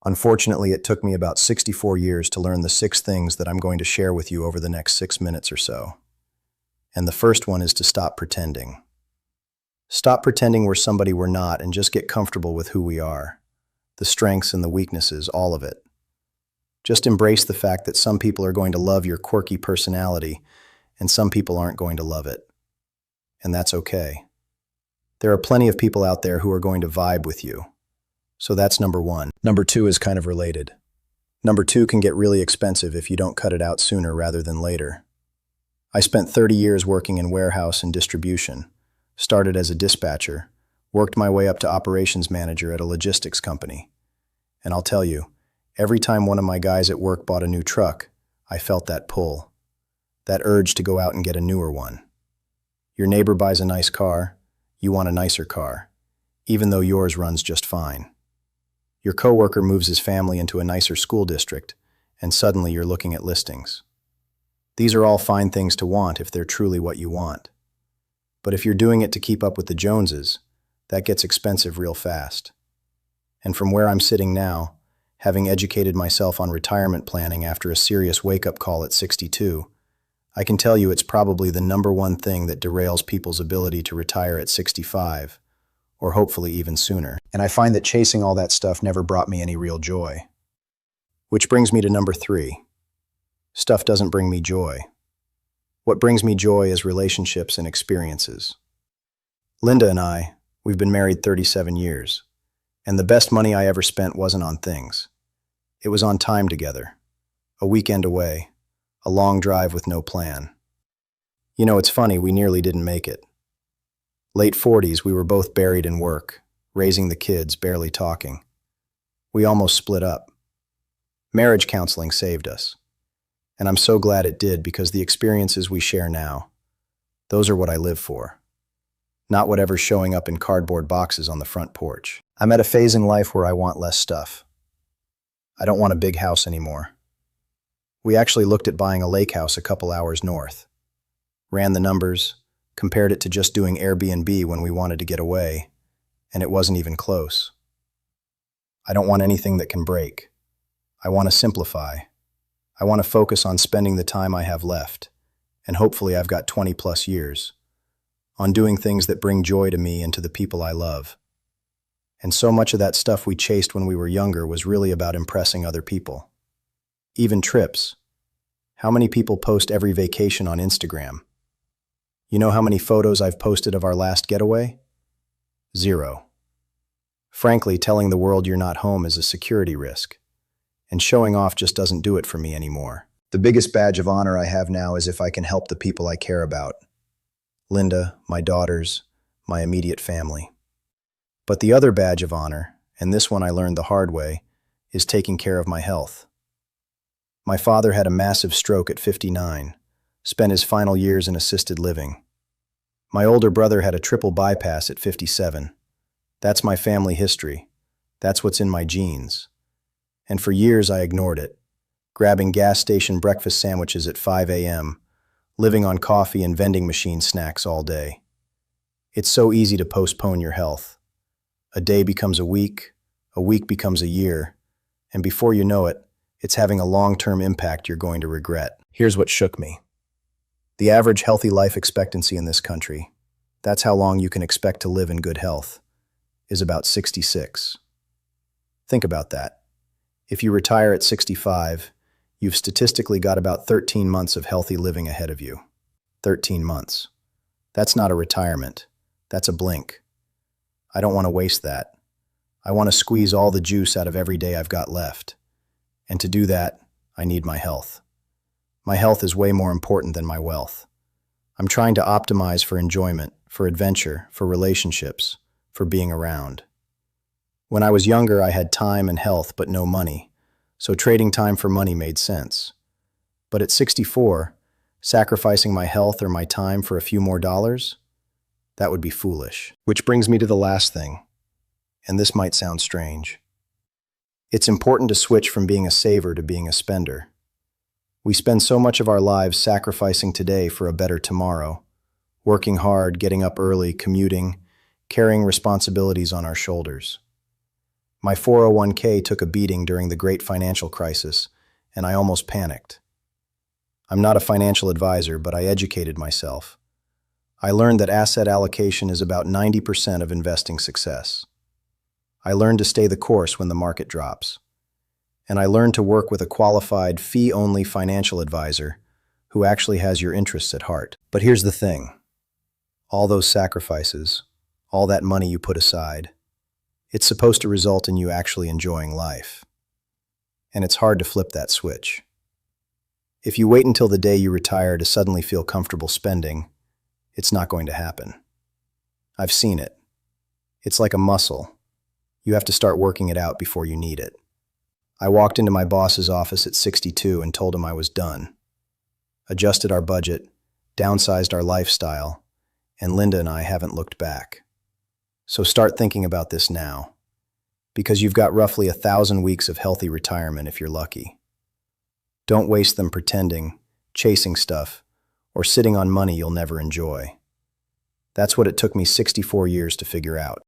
Unfortunately, it took me about 64 years to learn the 6 things that I'm going to share with you over the next 6 minutes or so. And the first one is to stop pretending. Stop pretending we're somebody we're not and just get comfortable with who we are. The strengths and the weaknesses, all of it. Just embrace the fact that some people are going to love your quirky personality and some people aren't going to love it. And that's okay. There are plenty of people out there who are going to vibe with you. So that's number one. Number two is kind of related. Number two can get really expensive if you don't cut it out sooner rather than later. I spent 30 years working in warehouse and distribution, started as a dispatcher, worked my way up to operations manager at a logistics company. And I'll tell you, every time one of my guys at work bought a new truck, I felt that pull, that urge to go out and get a newer one. Your neighbor buys a nice car, you want a nicer car, even though yours runs just fine. Your coworker moves his family into a nicer school district, and suddenly you're looking at listings. These are all fine things to want if they're truly what you want. But if you're doing it to keep up with the Joneses, that gets expensive real fast. And from where I'm sitting now, having educated myself on retirement planning after a serious wake-up call at 62, I can tell you it's probably the number one thing that derails people's ability to retire at 65, or hopefully even sooner. And I find that chasing all that stuff never brought me any real joy. Which brings me to number three. Stuff doesn't bring me joy. What brings me joy is relationships and experiences. Linda and I, we've been married 37 years, and the best money I ever spent wasn't on things. It was on time together, a weekend away, a long drive with no plan. You know, it's funny, we nearly didn't make it. Late 40s, we were both buried in work, raising the kids, barely talking. We almost split up. Marriage counseling saved us. And I'm so glad it did because the experiences we share now, those are what I live for. Not whatever's showing up in cardboard boxes on the front porch. I'm at a phase in life where I want less stuff. I don't want a big house anymore. We actually looked at buying a lake house a couple hours north. Ran the numbers, compared it to just doing Airbnb when we wanted to get away, and it wasn't even close. I don't want anything that can break. I want to simplify. I want to focus on spending the time I have left, and hopefully I've got 20 plus years, on doing things that bring joy to me and to the people I love. And so much of that stuff we chased when we were younger was really about impressing other people. Even trips. How many people post every vacation on Instagram? You know how many photos I've posted of our last getaway? 0. Frankly, telling the world you're not home is a security risk, and showing off just doesn't do it for me anymore. The biggest badge of honor I have now is if I can help the people I care about. Linda, my daughters, my immediate family. But the other badge of honor, and this one I learned the hard way, is taking care of my health. My father had a massive stroke at 59, spent his final years in assisted living. My older brother had a triple bypass at 57. That's my family history. That's what's in my genes. And for years I ignored it, grabbing gas station breakfast sandwiches at 5 a.m., living on coffee and vending machine snacks all day. It's so easy to postpone your health. A day becomes a week becomes a year, and before you know it, it's having a long-term impact you're going to regret. Here's what shook me. The average healthy life expectancy in this country, that's how long you can expect to live in good health, is about 66. Think about that. If you retire at 65, you've statistically got about 13 months of healthy living ahead of you. 13 months. That's not a retirement. That's a blink. I don't want to waste that. I want to squeeze all the juice out of every day I've got left. And to do that, I need my health. My health is way more important than my wealth. I'm trying to optimize for enjoyment, for adventure, for relationships, for being around. When I was younger, I had time and health, but no money. So trading time for money made sense. But at 64, sacrificing my health or my time for a few more dollars? That would be foolish. Which brings me to the last thing. And this might sound strange. It's important to switch from being a saver to being a spender. We spend so much of our lives sacrificing today for a better tomorrow, working hard, getting up early, commuting, carrying responsibilities on our shoulders. My 401k took a beating during the great financial crisis, and I almost panicked. I'm not a financial advisor, but I educated myself. I learned that asset allocation is about 90% of investing success. I learned to stay the course when the market drops. And I learned to work with a qualified, fee-only financial advisor who actually has your interests at heart. But here's the thing. All those sacrifices, all that money you put aside, it's supposed to result in you actually enjoying life. And it's hard to flip that switch. If you wait until the day you retire to suddenly feel comfortable spending, it's not going to happen. I've seen it. It's like a muscle. You have to start working it out before you need it. I walked into my boss's office at 62 and told him I was done. Adjusted our budget, downsized our lifestyle, and Linda and I haven't looked back. So start thinking about this now, because you've got roughly 1,000 weeks of healthy retirement if you're lucky. Don't waste them pretending, chasing stuff, or sitting on money you'll never enjoy. That's what it took me 64 years to figure out.